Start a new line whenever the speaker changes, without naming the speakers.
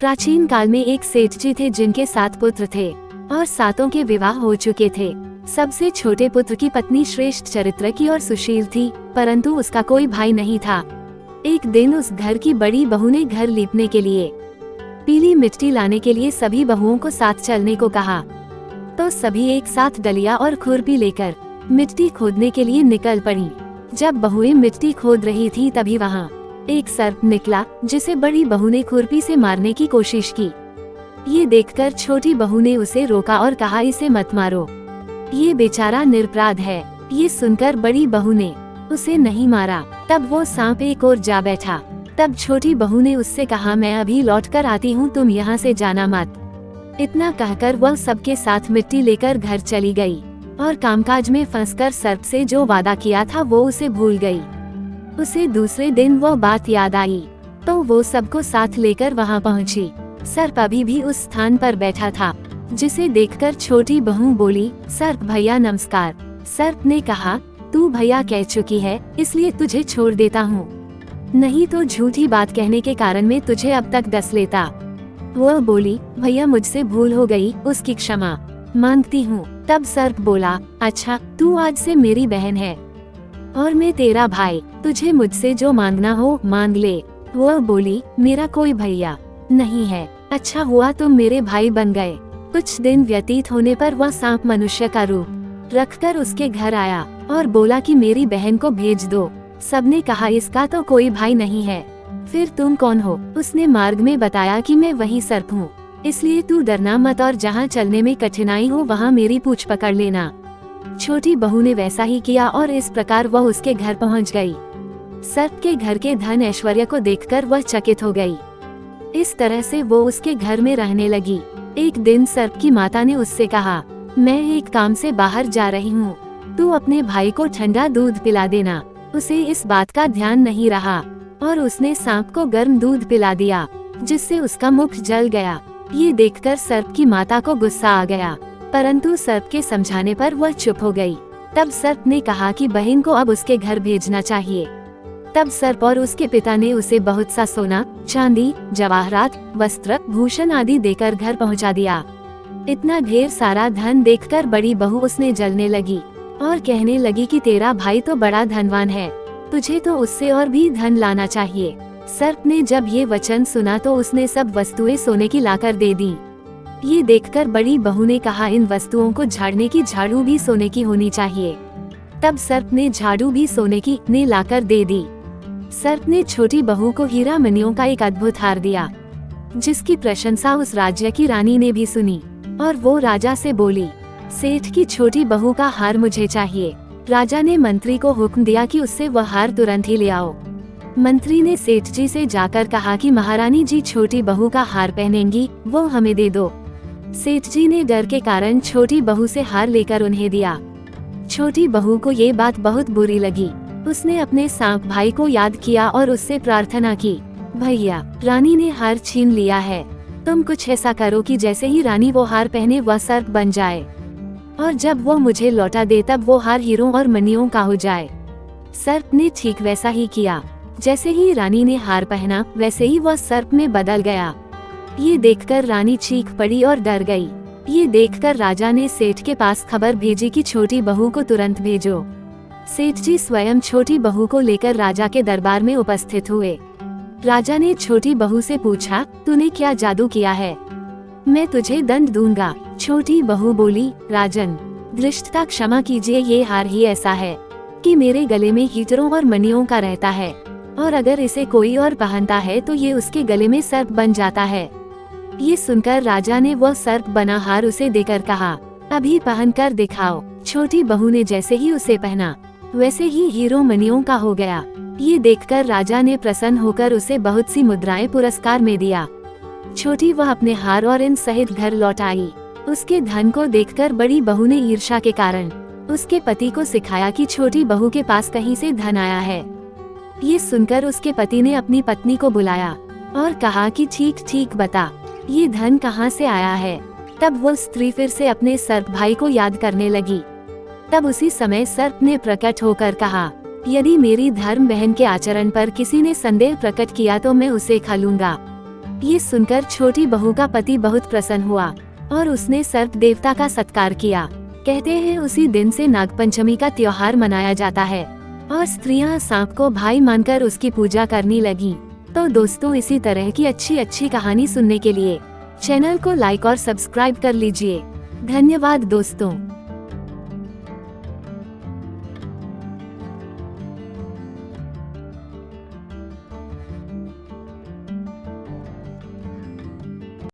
प्राचीन काल में एक सेठ जी थे जिनके 7 पुत्र थे और 7 के विवाह हो चुके थे। सबसे छोटे पुत्र की पत्नी श्रेष्ठ चरित्र की और सुशील थी, परंतु उसका कोई भाई नहीं था। एक दिन उस घर की बड़ी बहू ने घर लीपने के लिए पीली मिट्टी लाने के लिए सभी बहुओं को साथ चलने को कहा। तो सभी एक साथ डलिया और खुरपी लेकर मिट्टी खोदने के लिए निकल पड़ी। जब बहुएं मिट्टी खोद रही थी तभी वहाँ एक सर्प निकला, जिसे बड़ी बहू ने खुरपी से मारने की कोशिश की। ये देखकर छोटी बहू ने उसे रोका और कहा, इसे मत मारो, ये बेचारा निरपराध है। ये सुनकर बड़ी बहू ने उसे नहीं मारा। तब वो सांप एक और जा बैठा। तब छोटी बहू ने उससे कहा, मैं अभी लौट कर आती हूँ, तुम यहाँ से जाना मत। इतना कहकर वह सबके साथ मिट्टी लेकर घर चली गई और कामकाज में फंसकर सर्प से जो वादा किया था वो उसे भूल गई। उसे दूसरे दिन वह बात याद आई तो वो सबको साथ लेकर वहाँ पहुँची। सर्प अभी भी उस स्थान पर बैठा था, जिसे देखकर छोटी बहू बोली, सर्प भैया नमस्कार। सर्प ने कहा, तू भैया कह चुकी है, इसलिए तुझे छोड़ देता हूँ, नहीं तो झूठी बात कहने के कारण मैं तुझे अब तक डस लेता। वह बोली, भैया मुझसे भूल हो गई, उसकी क्षमा मांगती हूँ। तब सर्प बोला, अच्छा तू आज से मेरी बहन है और मैं तेरा भाई, तुझे मुझसे जो मांगना हो मांग ले। वह बोली, मेरा कोई भैया नहीं है, अच्छा हुआ तुम मेरे भाई बन गए। कुछ दिन व्यतीत होने पर वह सांप मनुष्य का रूप रखकर उसके घर आया और बोला कि मेरी बहन को भेज दो। सबने कहा, इसका तो कोई भाई नहीं है, फिर तुम कौन हो? उसने मार्ग में बताया कि मैं वही सर्प हूँ, इसलिए तू डरना मत और जहाँ चलने में कठिनाई हो वहाँ मेरी पूंछ पकड़ लेना। छोटी बहू ने वैसा ही किया और इस प्रकार वह उसके घर पहुँच गई। सर्प के घर के धन ऐश्वर्य को देखकर वह चकित हो गई। इस तरह से वो उसके घर में रहने लगी। एक दिन सर्प की माता ने उससे कहा, मैं एक काम से बाहर जा रही हूँ, तू अपने भाई को ठंडा दूध पिला देना। उसे इस बात का ध्यान नहीं रहा और उसने सांप को गर्म दूध पिला दिया, जिससे उसका मुख जल गया। ये देखकर सर्प की माता को गुस्सा आ गया, परंतु सर्प के समझाने पर वह चुप हो गई। तब सर्प ने कहा कि बहन को अब उसके घर भेजना चाहिए। तब सर्प और उसके पिता ने उसे बहुत सा सोना, चांदी, जवाहरात, वस्त्र, भूषण आदि देकर घर पहुंचा दिया। इतना ढेर सारा धन देखकर बड़ी बहू उसने जलने लगी और कहने लगी कि तेरा भाई तो बड़ा धनवान है, तुझे तो उससे और भी धन लाना चाहिए। सर्प ने जब ये वचन सुना तो उसने सब वस्तुएं सोने की लाकर दे दी। ये देखकर बड़ी बहू ने कहा, इन वस्तुओं को झाड़ने की झाड़ू भी सोने की होनी चाहिए। तब सर्प ने झाड़ू भी सोने की ने लाकर दे दी। सर्प ने छोटी बहू को हीरा मणियों का एक अद्भुत हार दिया, जिसकी प्रशंसा उस राज्य की रानी ने भी सुनी और वो राजा से बोली, सेठ की छोटी बहू का हार मुझे चाहिए। राजा ने मंत्री को हुक्म दिया कि उससे वह हार तुरंत ही ले आओ। मंत्री ने सेठ जी से जाकर कहा कि महारानी जी छोटी बहू का हार पहनेंगी, वो हमें दे दो। सेठ जी ने डर के कारण छोटी बहू से हार लेकर उन्हें दिया। छोटी बहू को ये बात बहुत बुरी लगी। उसने अपने सांप भाई को याद किया और उससे प्रार्थना की, भैया रानी ने हार छीन लिया है, तुम कुछ ऐसा करो कि जैसे ही रानी वो हार पहने वह सर्प बन जाए और जब वो मुझे लौटा दे तब वो हार हीरों और मणियों का हो जाए। सर्प ने ठीक वैसा ही किया। जैसे ही रानी ने हार पहना वैसे ही वह सर्प में बदल गया। ये देखकर रानी चीख पड़ी और डर गई। ये देखकर राजा ने सेठ के पास खबर भेजी कि छोटी बहू को तुरंत भेजो। सेठ जी स्वयं छोटी बहू को लेकर राजा के दरबार में उपस्थित हुए। राजा ने छोटी बहू से पूछा, तूने क्या जादू किया है? मैं तुझे दंड दूंगा। छोटी बहू बोली, राजन धृष्टता क्षमा कीजिए, ये हार ही ऐसा है कि मेरे गले में हीरों और मणियों का रहता है और अगर इसे कोई और पहनता है तो ये उसके गले में सर्प बन जाता है। ये सुनकर राजा ने वह सर्प बना हार उसे देकर कहा, अभी पहन कर दिखाओ। छोटी बहू ने जैसे ही उसे पहना वैसे ही हीरो मणियों का हो गया। ये देखकर राजा ने प्रसन्न होकर उसे बहुत सी मुद्राएं पुरस्कार में दिया। छोटी वह अपने हार और इन सहित घर लौट आई। उसके धन को देखकर बड़ी बहू ने ईर्ष्या के कारण उसके पति को सिखाया कि छोटी बहू के पास कहीं से धन आया है। ये सुनकर उसके पति ने अपनी पत्नी को बुलाया और कहा कि ठीक ठीक बता, ये धन कहाँ से आया है। तब वो स्त्री फिर से अपने सर्प भाई को याद करने लगी। तब उसी समय सर्प ने प्रकट होकर कहा, यदि मेरी धर्म बहन के आचरण पर किसी ने संदेह प्रकट किया तो मैं उसे खा लूंगा। ये सुनकर छोटी बहू का पति बहुत प्रसन्न हुआ और उसने सर्प देवता का सत्कार किया। कहते हैं उसी दिन से नागपंचमी का त्योहार मनाया जाता है और स्त्रियां सांप को भाई मानकर उसकी पूजा करने लगी। तो दोस्तों, इसी तरह की अच्छी कहानी सुनने के लिए चैनल को लाइक और सब्सक्राइब कर लीजिए। धन्यवाद दोस्तों।